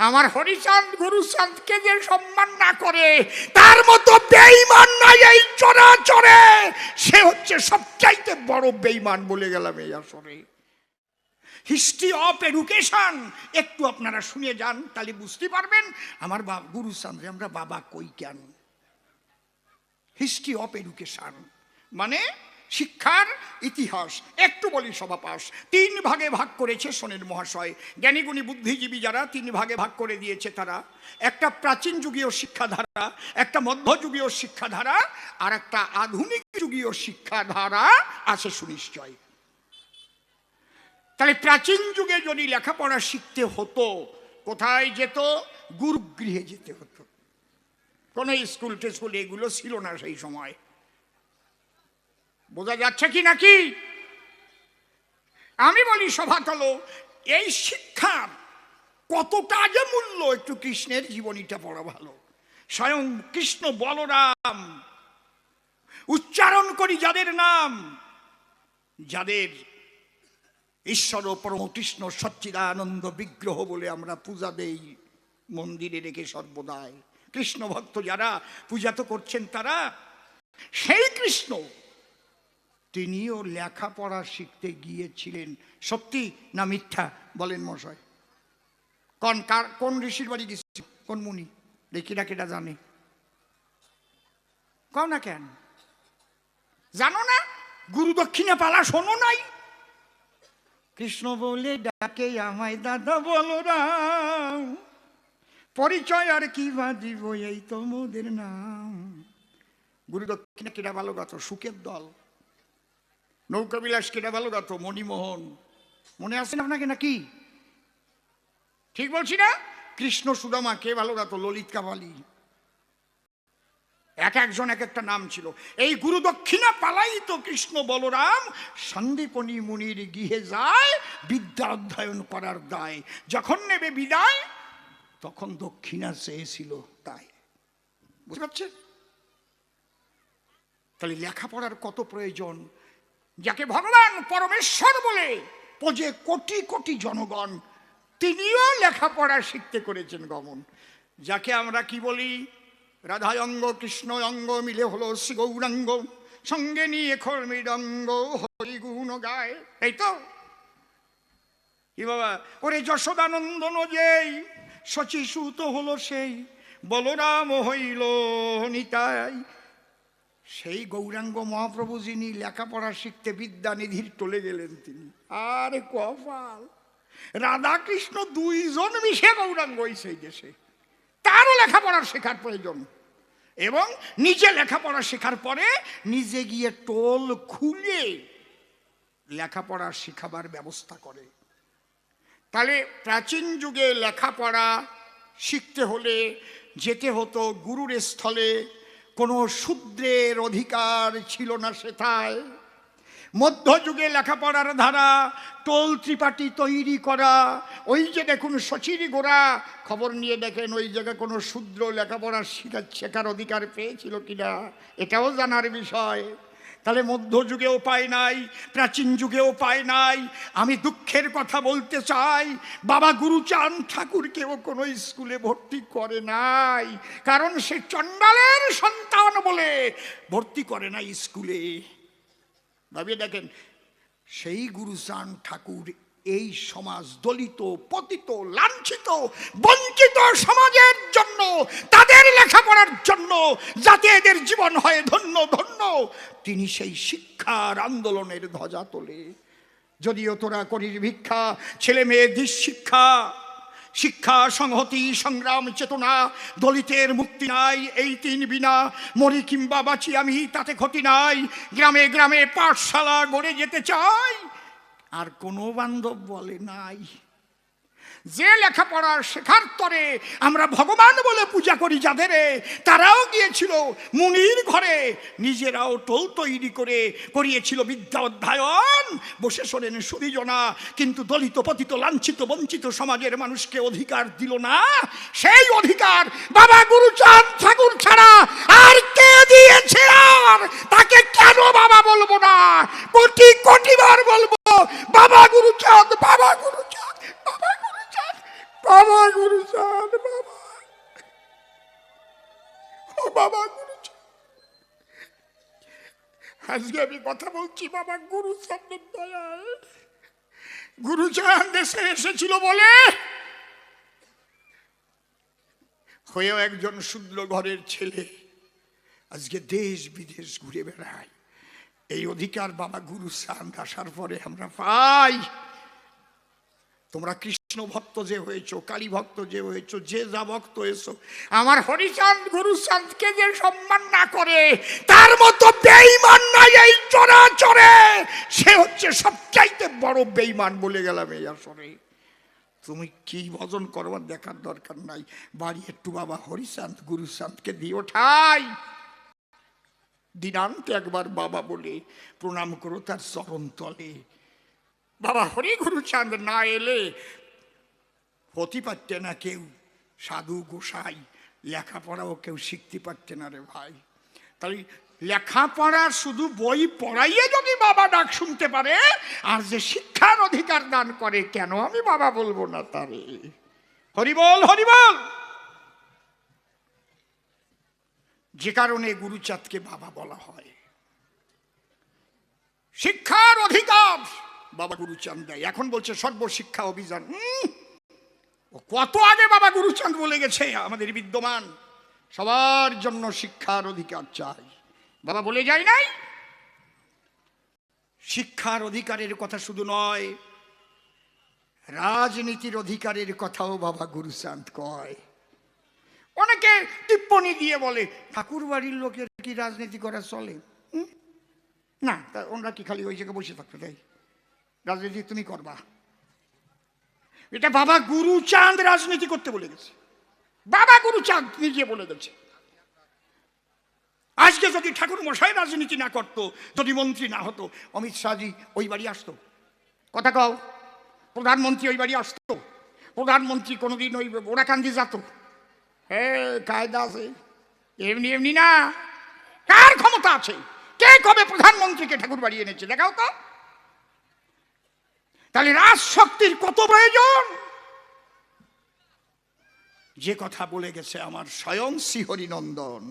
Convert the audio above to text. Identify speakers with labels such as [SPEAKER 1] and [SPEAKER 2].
[SPEAKER 1] আমার হরিচাঁদ গুরুচাঁদকে যে সম্মান না করে তার মতো বেঈমান নাই এই চরাচরে। সে হচ্ছে সবচাইতে বড় বেঈমান বলে গেলাম এই আসরে। হিস্ট্রি অফ এডুকেশন একটু আপনারা শুনে যান, তাহলে বুঝতে পারবেন আমার গুরুচাঁদ আমরা বাবা কই কেন। হিস্ট্রি অফ এডুকেশন মানে শিক্ষার ইতিহাস। একটু বলি সভাপাস, 3 ভাগে ভাগ করেছে শোনেন মহাশয়। জ্ঞানীগুণী বুদ্ধিজীবী যারা 3 ভাগে ভাগ করে দিয়েছে তারা, একটা প্রাচীন যুগীয় শিক্ষাধারা, একটা মধ্যযুগীয় শিক্ষাধারা, আর একটা আধুনিক যুগীয় শিক্ষাধারা আছে সুনিশ্চয়। তাহলে প্রাচীন যুগে যদি লেখাপড়া শিখতে হতো কোথায় যেত? গুরুগৃহে যেতে হতো। কোনো স্কুল টেস্কুল এগুলো ছিল না সেই সময়। বোঝা যাচ্ছে কি নাকি? আমি বলি সভাতল, এই শিক্ষার কতটা যে মূল্য একটু কৃষ্ণের জীবনীটা পড়া ভালো। স্বয়ং কৃষ্ণ বলরাম উচ্চারণ করি যাদের নাম, যাদের ঈশ্বর পরম কৃষ্ণ সচ্চিদানন্দ বিগ্রহ বলে আমরা পূজা দেই মন্দিরে রেখে সর্বদাই। কৃষ্ণ ভক্ত যারা পূজা তো করছেন তারা, সেই কৃষ্ণ তিনিও লেখাপড়া শিখতে গিয়েছিলেন। সত্যি না মিথ্যা বলেন মশাই? কোন ঋষির বাড়ি গেছিল? কোন মুনি? রেখিরা কেটা জানে? কও না কেন? জানো না? গুরু দক্ষিণা পালা শোনো নাই? কৃষ্ণ বলে ডাকে আমায় দাদা বলরাম, পরিচয় আর কি বা দিব এই তো মোদের নাম। গুরু দক্ষিণা কেটা ভালো গাতো? সুখের দল। নৌকাবিলাস কেটা ভালো গাতো? মণিমোহন। মনে আছে না আপনাকে নাকি? ঠিক বলছি না? কৃষ্ণ সুদামা কে ভালো গাতো? ললিত কাপালি। এক একজন এক একটা নাম ছিল। এই গুরু দক্ষিণা পালাই তো কৃষ্ণ বলরাম সন্দীপনী মুনির গৃহে যায় বিদ্যা অধ্যয়ন করার দায়। যখন নেবে বিদায় তখন দক্ষিণা চেয়েছিল তাই। বুঝতে পারছেন? তাহলে লেখাপড়ার কত প্রয়োজন। যাকে ভগবান পরমেশ্বর বলে পোজে কোটি কোটি জনগণ, তিনিও লেখাপড়া শিখতে করেছেন গমন। যাকে আমরা কি বলি? রাধা অঙ্গ কৃষ্ণ অঙ্গ মিলে হলো শ্রী গৌরাঙ্গ, সঙ্গে নিয়ে খোল মৃদঙ্গ হরি গুণ গায়। এই তো কি বাবা? ওরে যশোদানন্দন যেই শচীসূত হলো সেই, বলরাম হইল নিতাই। সেই গৌরাঙ্গ মহাপ্রভু যিনি লেখাপড়া শিখতে বিদ্যানিধির টলে গেলেন তিনি। আরে কপাল! রাধা কৃষ্ণ দুইজন মিশে গৌরাঙ্গ সেই দেশে। তারও লেখাপড়ার শেখার প্রয়োজন, এবং নিজে লেখাপড়া শেখার পরে নিজে গিয়ে টোল খুলে লেখাপড়া শেখাবার ব্যবস্থা করে। তাহলে প্রাচীন যুগে লেখাপড়া শিখতে হলে যেতে হতো গুরুর স্থলে। কোনো শূদ্রের অধিকার ছিল না সেথায়। মধ্যযুগে লেখাপড়ার ধারা টোল ত্রিপাঠী তৈরি করা। ওই যে দেখুন শচীর গোড়া, খবর নিয়ে দেখেন ওই জায়গায় কোনো শূদ্র লেখাপড়া শেখার অধিকার পেয়েছিল কিনা, এটাও জানার বিষয়। তাহলে মধ্যযুগেও পায় নাই, প্রাচীন যুগেও পায় নাই। আমি দুঃখের কথা বলতে চাই, বাবা গুরুচাঁদ ঠাকুরকেও কোনো স্কুলে ভর্তি করে নাই, কারণ সে চণ্ডালের সন্তান বলে ভর্তি করে নাই স্কুলে। ভাবিয়ে দেখেন, সেই গুরুচাঁদ ঠাকুর এই সমাজ দলিত, পতিত, লাঞ্ছিত, বঞ্চিত সমাজের জন্য, তাদের লেখাপড়ার জন্য, যাতে এদের জীবন হয় ধন্য ধন্য, তিনি সেই শিক্ষার আন্দোলনের ধ্বজা তোলে। যদিও তোরা করিস ভিক্ষা, ছেলে মেয়েদের শিক্ষা, শিক্ষা সংহতি সংগ্রাম চেতনা, দলিতের মুক্তি নাই এই 3 বিনা, মরি কিংবা বাঁচি আমি তাতে ক্ষতি নাই, গ্রামে গ্রামে পাঠশালা গড়ে যেতে চাই। আর কোনো বান্ধব বলে নাই। যে লেখাপড়া শেখার তরে আমরা ভগবান বলে পূজা করি যাদের, তারাও গিয়েছিল মুনির ঘরে, নিজেরাও টোল তৈরি করে করিয়েছিল বিদ্যা অধ্যয়ন। বসে শোনেন সুধীজনা, কিন্তু দলিত পতিত লাঞ্ছিত বঞ্চিত সমাজের মানুষকে অধিকার দিল না। সেই অধিকার বাবা গুরুচাঁদ ঠাকুর ছাড়া আর কে দিয়েছে? আর তাকে কেন বাবা বলবো না? কোটি কোটি বার বলবো বাবা গুরুচাঁদ, বাবা গুরুচাঁদ, বাবা গুরুচাঁদ। বাবা গুরুচাঁদ, বাবা, ও বাবা গুরুচাঁদ, আজকে আমি কথা বলছি বাবা গুরুচাঁদের দয়ায়। গুরুচাঁদ দেশে এসেছিল বলে হয়েও একজন শূদ্র ঘরের ছেলে আজকে দেশ বিদেশ ঘুরে বেড়ায়। এই অধিকার বাবা গুরুচাঁদ আসার পরে আমরা পাই। তোমরা কৃষ্ণ ভক্ত যে হয়েছো, কালী ভক্ত যে হয়েছো, যে যা ভক্ত হয়েছো, আমার হরিচাঁদ গুরুচাঁদকে যে সম্মান না করে তার মতো বেঈমান নাই এই চরাচরে। সে হচ্ছে সবচাইতে বড় বেঈমান বলে গেলাম এই আসরে। তুমি কি ভজন করবার দেখার দরকার নাই, বাড়ি একটু বাবা হরিচাঁদ গুরুচাঁদকে দিও ঠাই। দিনান্তে একবার বাবা বলে প্রণাম করো তার চরণ তলে। বাবা হরি গুরুচাঁদ না এলে হতে পারতে না কেউ সাধু গোসাই, লেখাপড়াও কেউ শিখতে পারতে না রে ভাই। তাই লেখাপড়া শুধু বই পড়াইয়ে যদি বাবা ডাক শুনতে পারে, আর যে শিক্ষার অধিকার দান করে, কেন আমি বাবা বলবো না তারে? হরিবল হরিবল। যে কারণে গুরুচাঁদকে বাবা বলা হয়। শিক্ষার অধিকার বাবা গুরুচাঁদ দেয়। এখন বলছে সর্বশিক্ষা অভিযান। কত আগে বাবা গুরুচাঁদ বলে গেছে আমাদের বিদ্যমান সবার জন্য শিক্ষার অধিকার চাই। বাবা বলে যায় নাই? শিক্ষার অধিকারের কথা শুধু নয়, রাজনীতির অধিকারের কথাও বাবা গুরুচাঁদ কয়। অনেকে টিপ্পণী দিয়ে বলে ঠাকুর বাড়ির লোকের কি রাজনীতি করা চলে? না, তা ওনারা কি খালি ওই জায়গায় বসে থাকতে তাই রাজনীতি তুমি করবা? এটা বাবা গুরুচাঁদ রাজনীতি করতে বলে গেছে। বাবা গুরুচাঁদ নিজে বলে গেছে। আজকে যদি ঠাকুর মশাই রাজনীতি না করতো, যদি মন্ত্রী না হতো, অমিত শাহজি ওই বাড়ি আসতো? কথা কও। প্রধানমন্ত্রী ওই বাড়ি আসতো? প্রধানমন্ত্রী কোনোদিন ওই ওরাকান্দি যেত? হ্যাঁ, কায়দা আছে। এমনি এমনি না। কার ক্ষমতা আছে? কে কবে প্রধানমন্ত্রীকে ঠাকুর বাড়ি এনেছে দেখাও তো। তাহলে রাজশক্তির কত প্রয়োজন। যে কথা বলে গেছে আমার স্বয়ং শ্রী হরিনন্দন,